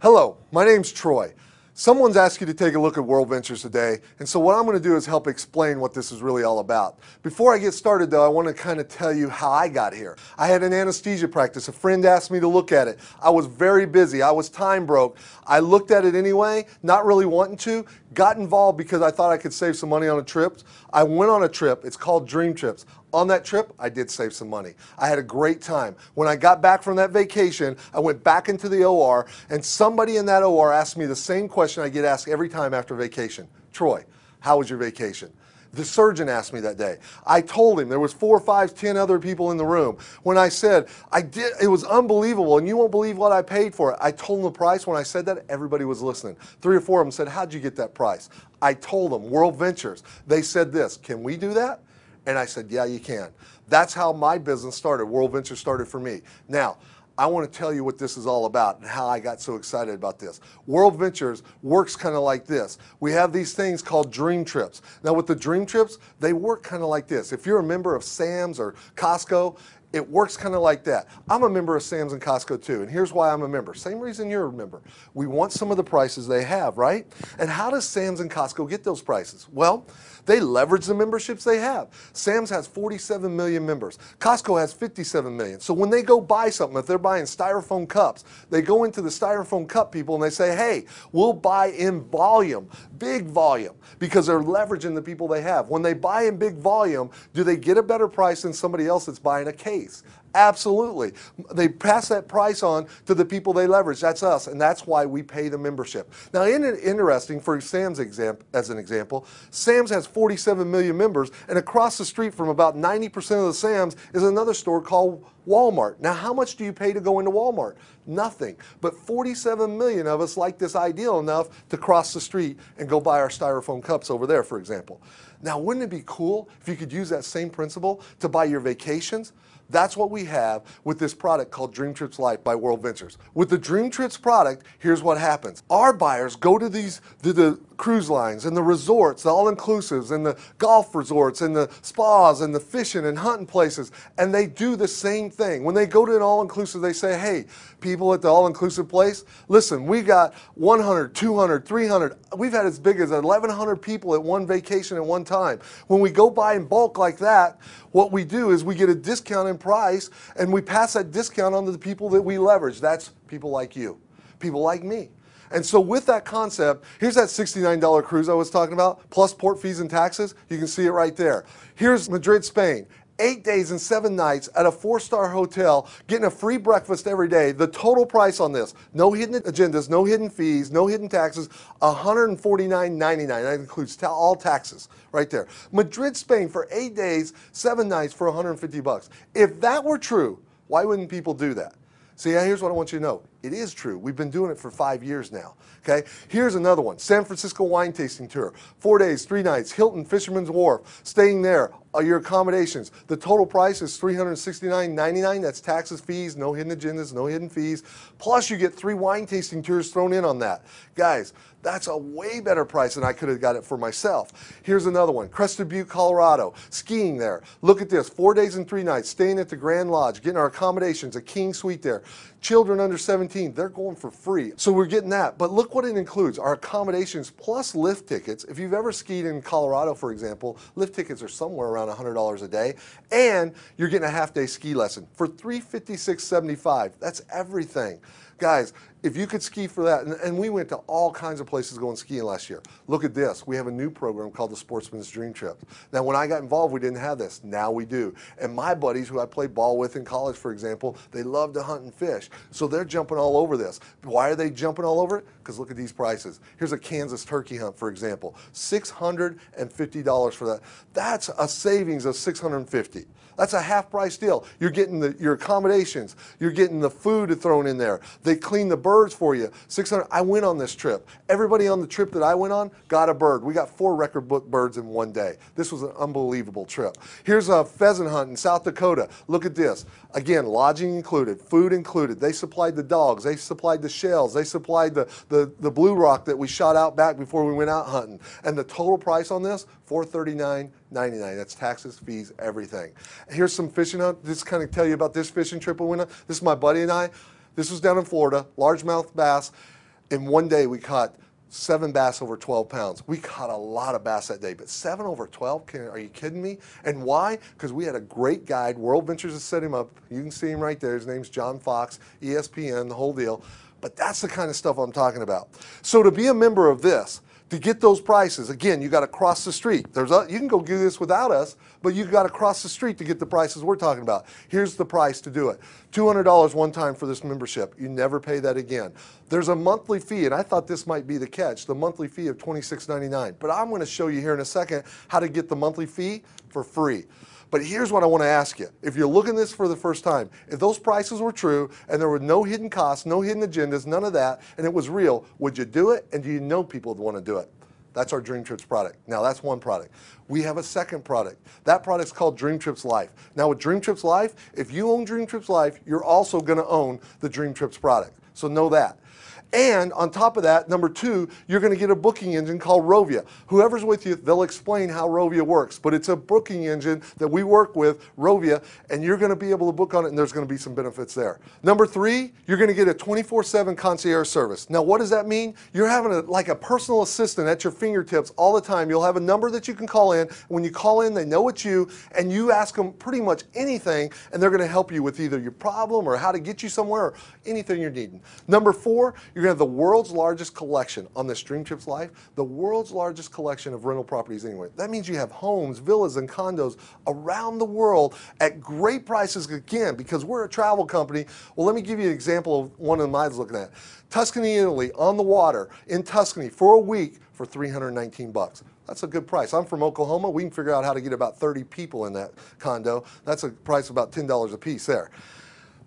Hello, my name's Troy. Someone's asked you to take a look at World Ventures today, and so what I'm going to do is help explain what this is really all about. Before I get started though, I want to kind of tell you how I got here. I had an anesthesia practice. A friend asked me to look at it. I was very busy. I was time broke. I looked at it anyway, not really wanting to, got involved because I thought I could save some money on a trip. I went on a trip. It's called Dream Trips. On that trip, I did save some money. I had a great time. When I got back from that vacation, I went back into the OR, and somebody in that OR asked me the same question I get asked every time after vacation. Troy, how was your vacation? The surgeon asked me that day. I told him, there was 4, 5, 10 other people in the room. When I said, it was unbelievable, and you won't believe what I paid for it. I told them the price. When I said that, everybody was listening. 3 or 4 of them said, how'd you get that price? I told them, World Ventures. They said this, can we do that? And I said, yeah, you can. That's how my business started. World Ventures started for me. Now, I want to tell you what this is all about and how I got so excited about this. World Ventures works kind of like this. We have these things called Dream Trips. Now with the Dream Trips, they work kind of like this. If you're a member of Sam's or Costco, it works kind of like that. I'm a member of Sam's and Costco too, and here's why I'm a member. Same reason you're a member. We want some of the prices they have, right? And how does Sam's and Costco get those prices? Well, they leverage the memberships they have. Sam's has 47 million members. Costco has 57 million. So when they go buy something, if they're buying styrofoam cups, they go into the styrofoam cup people and they say, hey, we'll buy in volume, big volume, because they're leveraging the people they have. When they buy in big volume, do they get a better price than somebody else that's buying a case? Absolutely. They pass that price on to the people they leverage. That's us, and that's why we pay the membership. Now, isn't it interesting, for Sam's as an example, Sam's has 47 million members, and across the street from about 90% of the Sam's is another store called Walmart. Now, how much do you pay to go into Walmart? Nothing. But 47 million of us like this ideal enough to cross the street and go buy our styrofoam cups over there, for example. Now, wouldn't it be cool if you could use that same principle to buy your vacations? That's what we have with this product called Dream Trips Life by World Ventures. With the Dream Trips product, here's what happens. Our buyers go to the cruise lines and the resorts, the all-inclusives and the golf resorts and the spas and the fishing and hunting places, and they do the same thing. When they go to an all-inclusive, they say, hey, people at the all-inclusive place, listen, we got 100, 200, 300, we've had as big as 1,100 people at one vacation at one time. When we go buy in bulk like that, what we do is we get a discount in price and we pass that discount on to the people that we leverage. That's people like you, people like me. And so with that concept, here's that $69 cruise I was talking about, plus port fees and taxes. You can see it right there. Here's Madrid, Spain. 8 days and 7 nights at a 4-star hotel, getting a free breakfast every day. The total price on this, no hidden agendas, no hidden fees, no hidden taxes, $149.99. That includes all taxes right there. Madrid, Spain for 8 days, 7 nights for $150. If that were true, why wouldn't people do that? See, here's what I want you to know. It is true. We've been doing it for 5 years now. Okay, here's another one. San Francisco wine tasting tour. 4 days, 3 nights, Hilton Fisherman's Wharf. Staying there, your accommodations. The total price is $369.99. That's taxes, fees, no hidden agendas, no hidden fees. Plus you get 3 wine tasting tours thrown in on that. Guys, that's a way better price than I could have got it for myself. Here's another one. Crested Butte, Colorado. Skiing there. Look at this. 4 days and 3 nights. Staying at the Grand Lodge. Getting our accommodations. A king suite there. Children under 17. They're going for free. So we're getting that. But look what it includes. Our accommodations plus lift tickets. If you've ever skied in Colorado, for example, lift tickets are somewhere around $100 a day. And you're getting a half-day ski lesson for $356.75. That's everything. Guys, if you could ski for that, and we went to all kinds of places going skiing last year. Look at this. We have a new program called the Sportsman's Dream Trip. Now, when I got involved, we didn't have this. Now we do. And my buddies who I played ball with in college, for example, they love to hunt and fish. So they're jumping all over this. Why are they jumping all over it? Because look at these prices. Here's a Kansas turkey hunt, for example. $650 for that. That's a savings of $650. That's a half-price deal. You're getting your accommodations. You're getting the food thrown in there. They clean the birds for you. $600. I went on this trip. Everybody on the trip that I went on got a bird. We got 4 record book birds in one day. This was an unbelievable trip. Here's a pheasant hunt in South Dakota. Look at this. Again, lodging included, food included. They supplied the dogs. They supplied the shells. They supplied the blue rock that we shot out back before we went out hunting. And the total price on this, $439.99. That's taxes, fees, everything. Here's some fishing hunt. Just kind of tell you about this fishing trip we went on. This is my buddy and I. This was down in Florida, largemouth bass. In one day, we caught 7 bass over 12 pounds. We caught a lot of bass that day, but 7 over 12, are you kidding me? And why? Because we had a great guide. World Ventures has set him up. You can see him right there. His name's John Fox, ESPN, the whole deal. But that's the kind of stuff I'm talking about. So to be a member of this, to get those prices, again, you got to cross the street. You can go do this without us, but you got to cross the street to get the prices we're talking about. Here's the price to do it. $200 one time for this membership. You never pay that again. There's a monthly fee, and I thought this might be the catch, the monthly fee of $26.99. But I'm going to show you here in a second how to get the monthly fee for free. But here's what I want to ask you. If you're looking at this for the first time, if those prices were true and there were no hidden costs, no hidden agendas, none of that, and it was real, would you do it? And do you know people would want to do it? That's our Dream Trips product. Now that's one product. We have a second product. That product's called Dream Trips Life. Now with Dream Trips Life, if you own Dream Trips Life, you're also going to own the Dream Trips product. So know that. And on top of that, number 2, you're going to get a booking engine called Rovia. Whoever's with you, they'll explain how Rovia works. But it's a booking engine that we work with, Rovia, and you're going to be able to book on it, and there's going to be some benefits there. Number 3, you're going to get a 24/7 concierge service. Now, what does that mean? You're having like a personal assistant at your fingertips all the time. You'll have a number that you can call in. When you call in, they know it's you, and you ask them pretty much anything, and they're going to help you with either your problem or how to get you somewhere or anything you're needing. Number 4, you're going to have the world's largest collection on this Dream Trips Life, the world's largest collection of rental properties anywhere. That means you have homes, villas, and condos around the world at great prices again, because we're a travel company. Well, let me give you an example of one of them I was looking at. Tuscany, Italy, on the water in Tuscany for a week for $319. That's a good price. I'm from Oklahoma. We can figure out how to get about 30 people in that condo. That's a price of about $10 a piece there.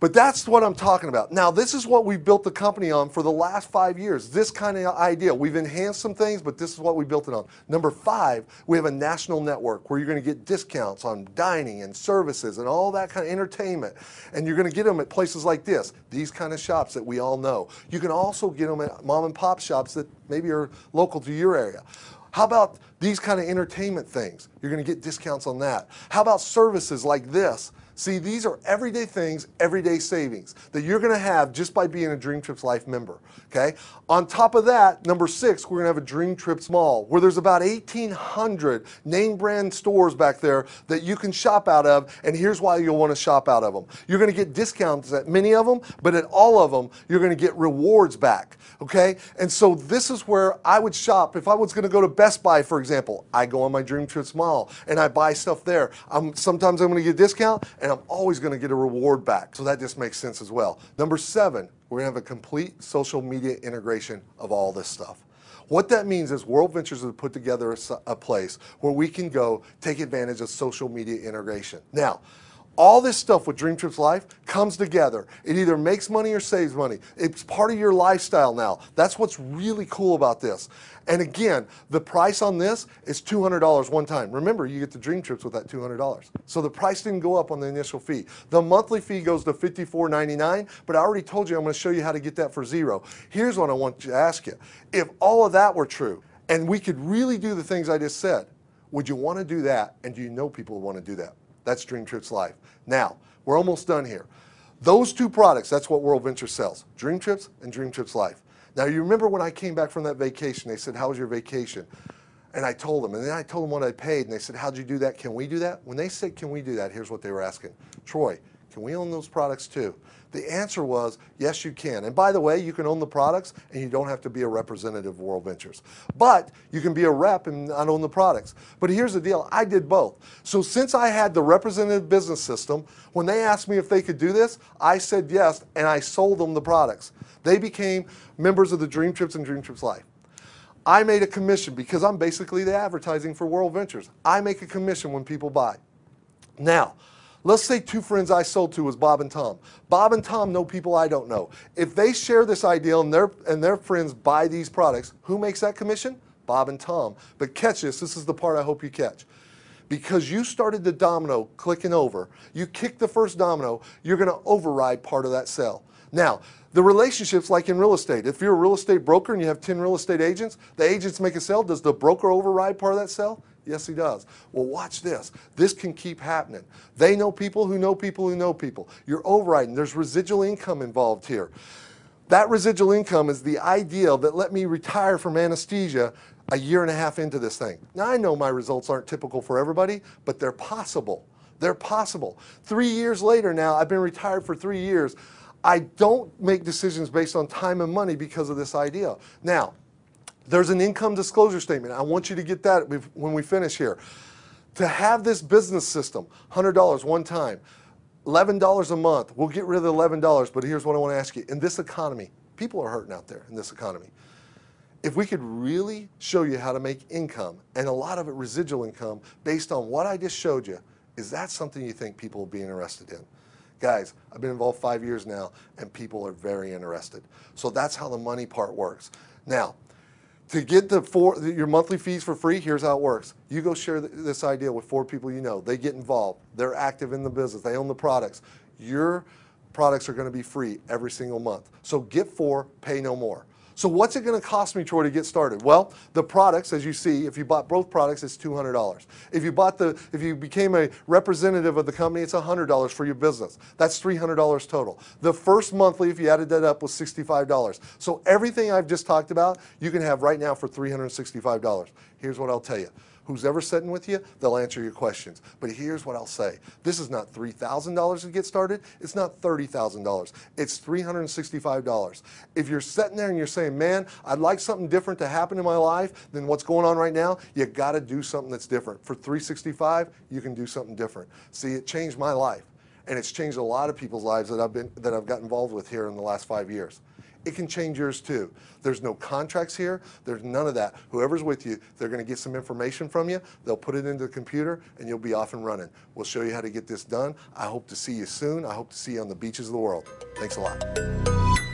But that's what I'm talking about. Now, this is what we built the company on for the last 5 years, this kind of idea. We've enhanced some things, but this is what we built it on. Number 5, we have a national network where you're going to get discounts on dining and services and all that kind of entertainment. And you're going to get them at places like this, these kind of shops that we all know. You can also get them at mom and pop shops that maybe are local to your area. How about these kind of entertainment things? You're going to get discounts on that. How about services like this? See, these are everyday things, everyday savings that you're going to have just by being a Dream Trips Life member, okay? On top of that, number 6, we're going to have a Dream Trips Mall where there's about 1,800 name brand stores back there that you can shop out of, and here's why you'll want to shop out of them. You're going to get discounts at many of them, but at all of them, you're going to get rewards back, okay? And so this is where I would shop. If I was going to go to Best Buy, for example, I go on my Dream Trips Mall and I buy stuff there. Sometimes I'm going to get a discount, and I'm always going to get a reward back. So that just makes sense as well. Number 7, we're going to have a complete social media integration of all this stuff. What that means is World Ventures has put together a place where we can go take advantage of social media integration. Now, all this stuff with Dream Trips Life comes together. It either makes money or saves money. It's part of your lifestyle now. That's what's really cool about this. And again, the price on this is $200 one time. Remember, you get the Dream Trips with that $200. So the price didn't go up on the initial fee. The monthly fee goes to $54.99, but I already told you I'm going to show you how to get that for $0. Here's what I want to ask you. If all of that were true, and we could really do the things I just said, would you want to do that? And do you know people would want to do that? That's Dream Trips Life. Now, we're almost done here. Those 2 products, that's what World Ventures sells, Dream Trips and Dream Trips Life. Now, you remember when I came back from that vacation, they said, how was your vacation? And I told them, and then I told them what I paid, and they said, how'd you do that? Can we do that? When they said, can we do that? Here's what they were asking. Troy, can we own those products too? The answer was, yes, you can. And by the way, you can own the products and you don't have to be a representative of World Ventures. But you can be a rep and not own the products. But here's the deal, I did both. So since I had the representative business system, when they asked me if they could do this, I said yes, and I sold them the products. They became members of the Dream Trips and Dream Trips Life. I made a commission because I'm basically the advertising for World Ventures. I make a commission when people buy. Now, let's say 2 friends I sold to was Bob and Tom. Bob and Tom know people I don't know. If they share this idea and their friends buy these products, who makes that commission? Bob and Tom. But catch this, this is the part I hope you catch. Because you started the domino clicking over, you kicked the first domino, you're going to override part of that sale. Now, the relationships like in real estate. If you're a real estate broker and you have 10 real estate agents, the agents make a sale, does the broker override part of that sale? Yes, he does. Well, watch this. This can keep happening. They know people who know people who know people. You're overriding. There's residual income involved here. That residual income is the ideal that let me retire from anesthesia a year and a half into this thing. Now, I know my results aren't typical for everybody, but they're possible. They're possible. 3 years later now, I've been retired for 3 years. I don't make decisions based on time and money because of this idea. Now, there's an income disclosure statement. I want you to get that when we finish here. To have this business system, $100 one time, $11 a month, we'll get rid of the $11, but here's what I want to ask you. In this economy, people are hurting out there in this economy. If we could really show you how to make income, and a lot of it residual income, based on what I just showed you, is that something you think people will be interested in? Guys, I've been involved 5 years now, and people are very interested. So that's how the money part works. Now, to get your monthly fees for free, here's how it works. You go share this idea with 4 people you know. They get involved. They're active in the business. They own the products. Your products are going to be free every single month. So get 4, pay no more. So what's it going to cost me, Troy, to get started? Well, the products, as you see, if you bought both products, it's $200. If you became a representative of the company, it's $100 for your business. That's $300 total. The first monthly, if you added that up, was $65. So everything I've just talked about, you can have right now for $365. Here's what I'll tell you. Who's ever sitting with you, they'll answer your questions. But here's what I'll say. This is not $3,000 to get started. It's not $30,000. It's $365. If you're sitting there and you're saying, man, I'd like something different to happen in my life than what's going on right now, you got to do something that's different. For $365, you can do something different. See, it changed my life. And it's changed a lot of people's lives that I've got involved with here in the last 5 years. It can change yours too. There's no contracts here. There's none of that. Whoever's with you, they're going to get some information from you. They'll put it into the computer and you'll be off and running. We'll show you how to get this done. I hope to see you soon. I hope to see you on the beaches of the world. Thanks a lot.